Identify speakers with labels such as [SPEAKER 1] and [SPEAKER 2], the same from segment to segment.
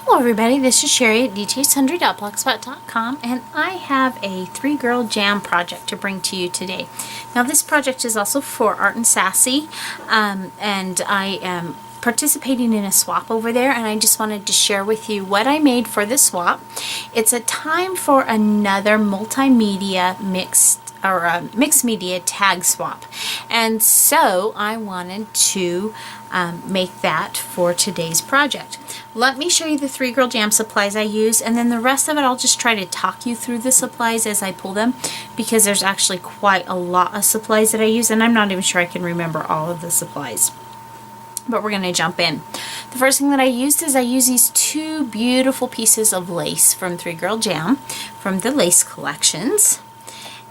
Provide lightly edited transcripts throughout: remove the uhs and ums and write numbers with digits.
[SPEAKER 1] Hello everybody, this is Cheri at dtsundry.blogspot.com, and I have a 3-girl jam project to bring to you today. Now this project is also for Art and Sassy, and I am participating in a swap over there, and I just wanted to share with you what I made for the swap. It's a time for another multimedia mixed media tag swap, and so I wanted to make that for today's project. Let me show you the 3-girl jam supplies I use, and then the rest of it I'll just try to talk you through the supplies as I pull them, because there's actually quite a lot of supplies that I use, and I'm not even sure I can remember all of the supplies. But we're going to jump in. The first thing that I used is I use these 2 beautiful pieces of lace from 3-girl jam from the lace collections.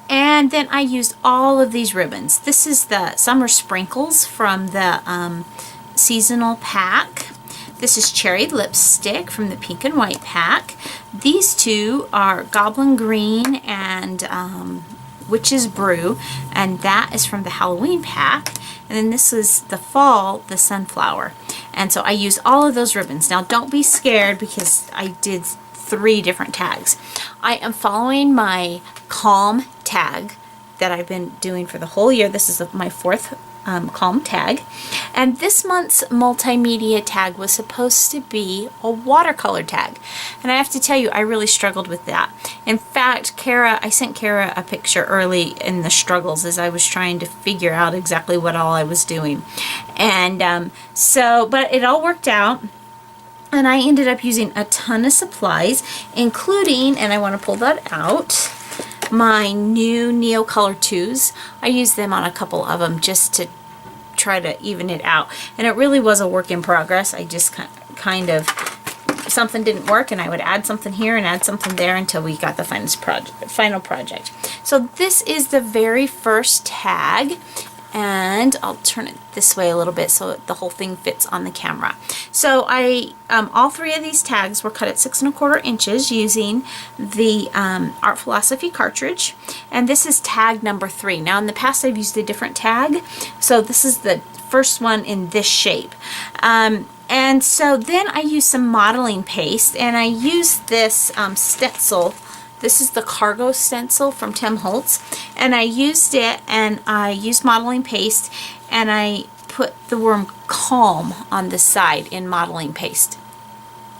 [SPEAKER 1] And then I used all of these ribbons. This is the Summer Sprinkles from the seasonal pack. This is Cherry Lipstick from the Pink and White pack. These 2 are Goblin Green and Witch's Brew, and that is from the Halloween pack. And then this is the Fall, the Sunflower. And so I used all of those ribbons. Now don't be scared because I did 3 different tags. I am following my Calm tag that I've been doing for the whole year. This is my 4th Calm tag, and this month's multimedia tag was supposed to be a watercolor tag, and I have to tell you I really struggled with that. In fact, I sent Kara a picture early in the struggles as I was trying to figure out exactly what all I was doing, and but it all worked out. And I ended up using a ton of supplies, including, and I want to pull that out, my new Neocolor 2s. I used them on a couple of them just to try to even it out. And it really was a work in progress. I just kind of, something didn't work and I would add something here and add something there until we got the final project. So this is the very first tag. And I'll turn it this way a little bit so the whole thing fits on the camera. So all 3 of these tags were cut at 6 1/4 inches using the Art Philosophy cartridge, and this is tag number 3. Now in the past I've used a different tag, so this is the first one in this shape. And so then I used some modeling paste, and I used this stencil. This is the Cargo stencil from Tim Holtz, and I used it, and I used modeling paste, and I put the worm Calm on the side in modeling paste.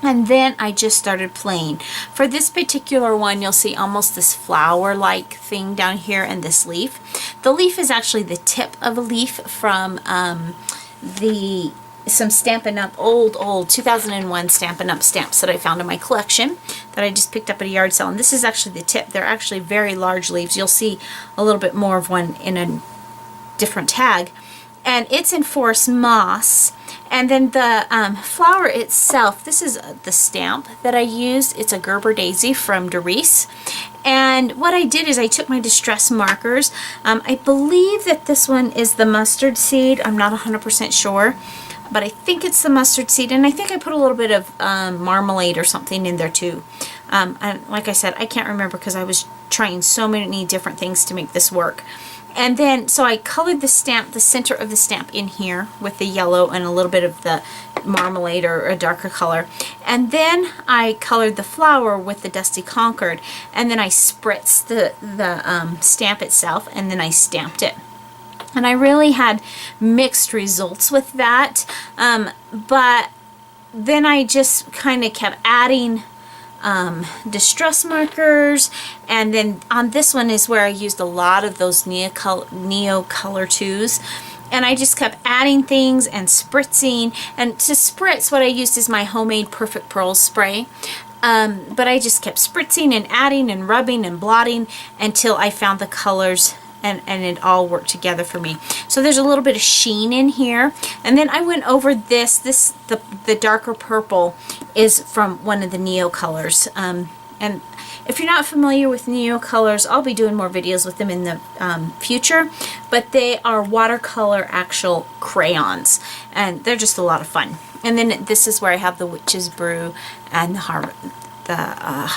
[SPEAKER 1] And then I just started playing. For this particular one, you'll see almost this flower-like thing down here and this leaf. The leaf is actually the tip of a leaf from some Stampin' Up! old 2001 Stampin' Up! Stamps that I found in my collection that I just picked up at a yard sale. And this is actually the tip. They're actually very large leaves. You'll see a little bit more of one in a different tag. And it's in forest moss. And then the flower itself, this is the stamp that I used. It's a Gerber Daisy from Doris. And what I did is I took my distress markers. I believe that this one is the mustard seed. I'm not 100% sure, but I think it's the mustard seed, and I think I put a little bit of marmalade or something in there too. And like I said, I can't remember because I was trying so many different things to make this work. And then, so I colored the stamp, the center of the stamp in here with the yellow and a little bit of the marmalade or a darker color. And then I colored the flower with the Dusty Concord, and then I spritzed the stamp itself, and then I stamped it. And I really had mixed results with that, but then I just kind of kept adding distress markers, and then on this one is where I used a lot of those Neocolor 2s, and I just kept adding things and spritzing. And to spritz, what I used is my homemade Perfect Pearls spray. But I just kept spritzing and adding and rubbing and blotting until I found the colors, and it all worked together for me. So there's a little bit of sheen in here. And then I went over the darker purple is from one of the Neocolors. And if you're not familiar with Neocolors, I'll be doing more videos with them in the future, but they are watercolor actual crayons, and they're just a lot of fun. And then this is where I have the Witch's Brew and the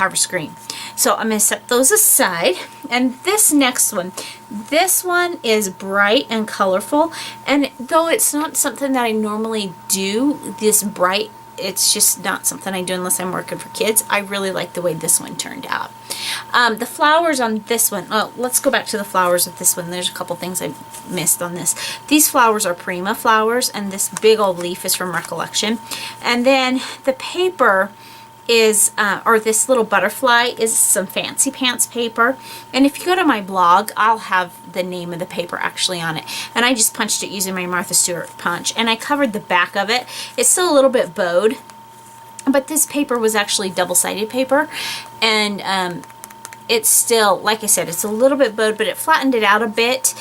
[SPEAKER 1] Harvest Green. So I'm going to set those aside. And this next one, this one is bright and colorful, and though it's not something that I normally do, this bright it's just not something I do unless I'm working for kids. I really like the way this one turned out. The flowers on this one, oh, let's go back to the flowers of this one. There's a couple things I missed on this. These flowers are Prima flowers, and this big old leaf is from Recollection. And then the paper is, or this little butterfly is some Fancy Pants paper. And if you go to my blog, I'll have the name of the paper actually on it. And I just punched it using my Martha Stewart punch. And I covered the back of it. It's still a little bit bowed, but this paper was actually double-sided paper. And it's still, like I said, it's a little bit bowed, but it flattened it out a bit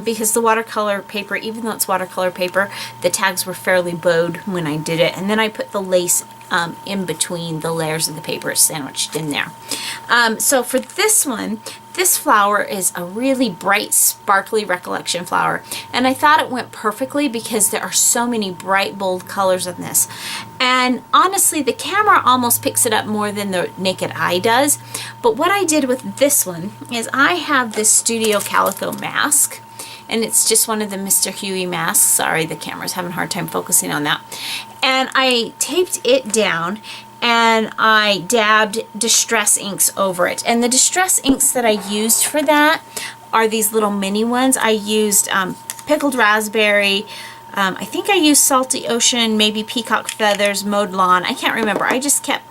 [SPEAKER 1] because the watercolor paper, even though it's watercolor paper, the tags were fairly bowed when I did it. And then I put the lace in between the layers of the paper sandwiched in there. So for this one, this flower is a really bright, sparkly Recollection flower. And I thought it went perfectly because there are so many bright, bold colors in this. And honestly, the camera almost picks it up more than the naked eye does. But what I did with this one is I have this Studio Calico mask. And it's just one of the Mr. Huey masks. Sorry, the camera's having a hard time focusing on that. And I taped it down and I dabbed Distress inks over it. And the Distress inks that I used for that are these little mini ones. I used Pickled Raspberry, I think I used Salty Ocean, maybe Peacock Feathers, Mowed Lawn. I can't remember. I just kept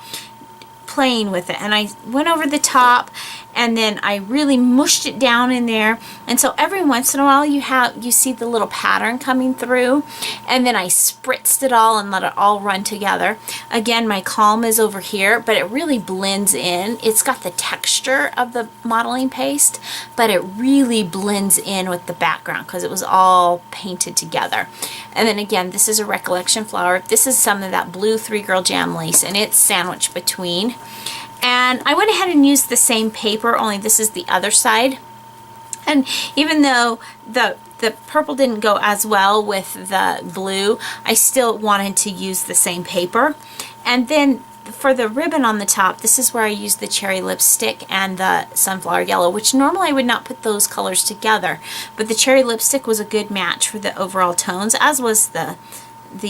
[SPEAKER 1] playing with it, and I went over the top, and then I really mushed it down in there. And so every once in a while you see the little pattern coming through, and then I spritzed it all and let it all run together. Again, my Calm is over here, but it really blends in. It's got the texture of the modeling paste, but it really blends in with the background because it was all painted together. And then again, this is a Recollection flower. This is some of that blue 3-Girl Jam lace, and it's sandwiched between. And I went ahead and used the same paper, only this is the other side. And even though the purple didn't go as well with the blue, I still wanted to use the same paper. And then for the ribbon on the top, this is where I used the cherry lipstick and the sunflower yellow, which normally I would not put those colors together. But the cherry lipstick was a good match for the overall tones, as was the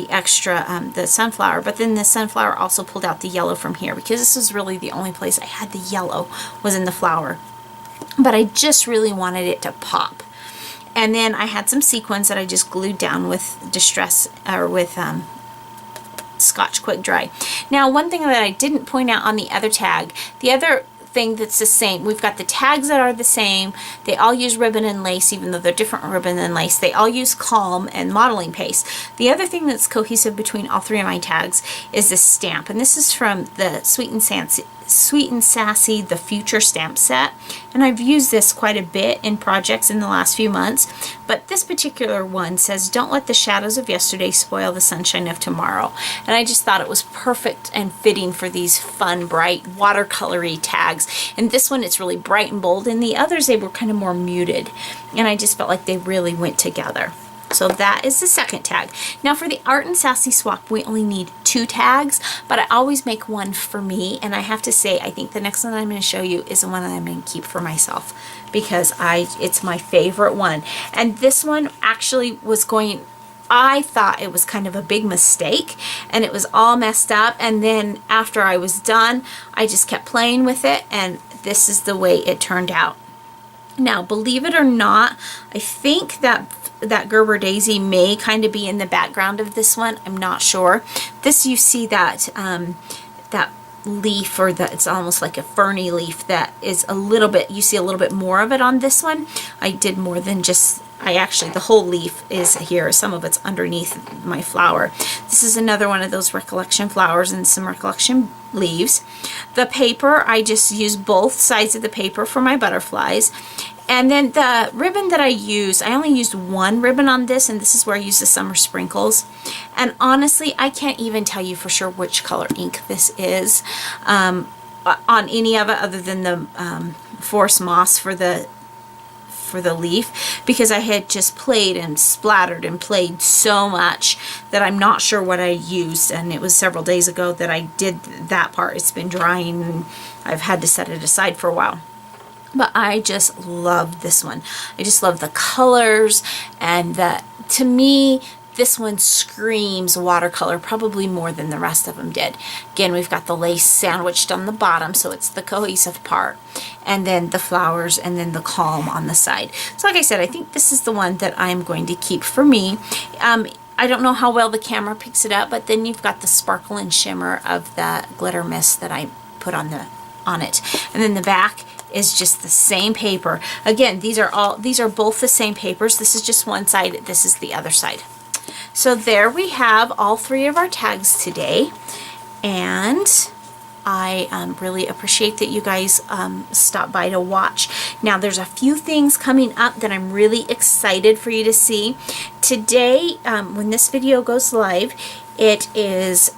[SPEAKER 1] extra, the sunflower. But then the sunflower also pulled out the yellow from here, because this is really the only place I had the yellow was in the flower. But I just really wanted it to pop. And then I had some sequins that I just glued down with Distress, or with Scotch Quick Dry. Now, one thing that I didn't point out on the other tag, the other thing that's the same, we've got the tags that are the same. They all use ribbon and lace, even though they're different ribbon and lace. They all use Calm and modeling paste. The other thing that's cohesive between all three of my tags is this stamp, and this is from the Sweet and Sassy The Future stamp set, and I've used this quite a bit in projects in the last few months. But this particular one says, "Don't let the shadows of yesterday spoil the sunshine of tomorrow." And I just thought it was perfect and fitting for these fun, bright, watercolory tags. And this one, it's really bright and bold, and the others, they were kind of more muted, and I just felt like they really went together. So that is the second tag. Now for the Art and Sassy swap, we only need 2 tags, but I always make one for me. And I have to say, I think the next one that I'm going to show you is the one that I'm going to keep for myself, because it's my favorite one. And this one actually was going, I thought it was kind of a big mistake, and it was all messed up. And then after I was done, I just kept playing with it, and this is the way it turned out. Now, believe it or not, I think that Gerber Daisy may kind of be in the background of this one. I'm not sure. This, you see that that leaf, or it's almost like a ferny leaf that is a little bit, you see a little bit more of it on this one. I did more than just, the whole leaf is here. Some of it's underneath my flower. This is another one of those Recollection flowers and some Recollection leaves. The paper, I just used both sides of the paper for my butterflies. And then the ribbon that I used, I only used one ribbon on this, and this is where I used the Summer Sprinkles. And honestly, I can't even tell you for sure which color ink this is on any of it, other than the Forest Moss for the leaf, because I had just played and splattered and played so much that I'm not sure what I used. And it was several days ago that I did that part. It's been drying, and I've had to set it aside for a while. But I just love this one. I just love the colors, and to me, this one screams watercolor probably more than the rest of them did. Again, we've got the lace sandwiched on the bottom, so it's the cohesive part, and then the flowers, and then the calm on the side. So like I said, I think this is the one that I'm going to keep for me. I don't know how well the camera picks it up, but then you've got the sparkle and shimmer of the glitter mist that I put on it. And then the back is just the same paper. Again, these are both the same papers. This is just one side, this is the other side. So there we have all 3 of our tags today, and I really appreciate that you guys stopped by to watch. Now there's a few things coming up that I'm really excited for you to see. Today, when this video goes live, it is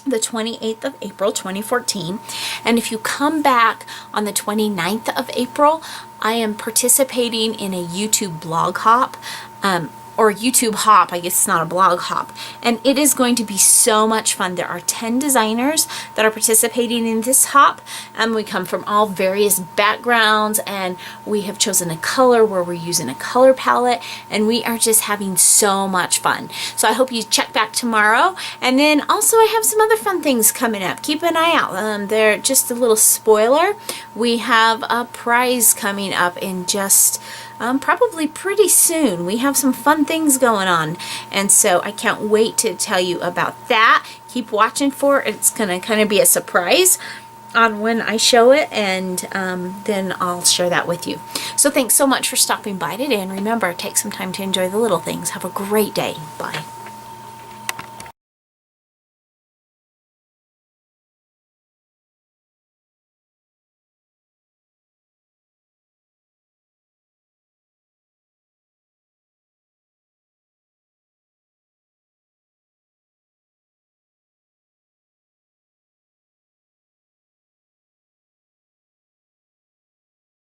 [SPEAKER 1] the 28th of April 2014, and if you come back on the 29th of April, I am participating in a YouTube blog hop, or YouTube hop. I guess it's not a blog hop, and it is going to be so much fun. There are 10 designers that are participating in this hop, and we come from all various backgrounds, and we have chosen a color where we're using a color palette, and we are just having so much fun. So I hope you check back tomorrow, and then also I have some other fun things coming up. Keep an eye out. They're just a little spoiler. We have a prize coming up in just probably pretty soon. We have some fun things going on, and so I can't wait to tell you about that. Keep watching for it. It's gonna kind of be a surprise on when I show it, and then I'll share that with you. So thanks so much for stopping by today, and remember, take some time to enjoy the little things. Have a great day. Bye.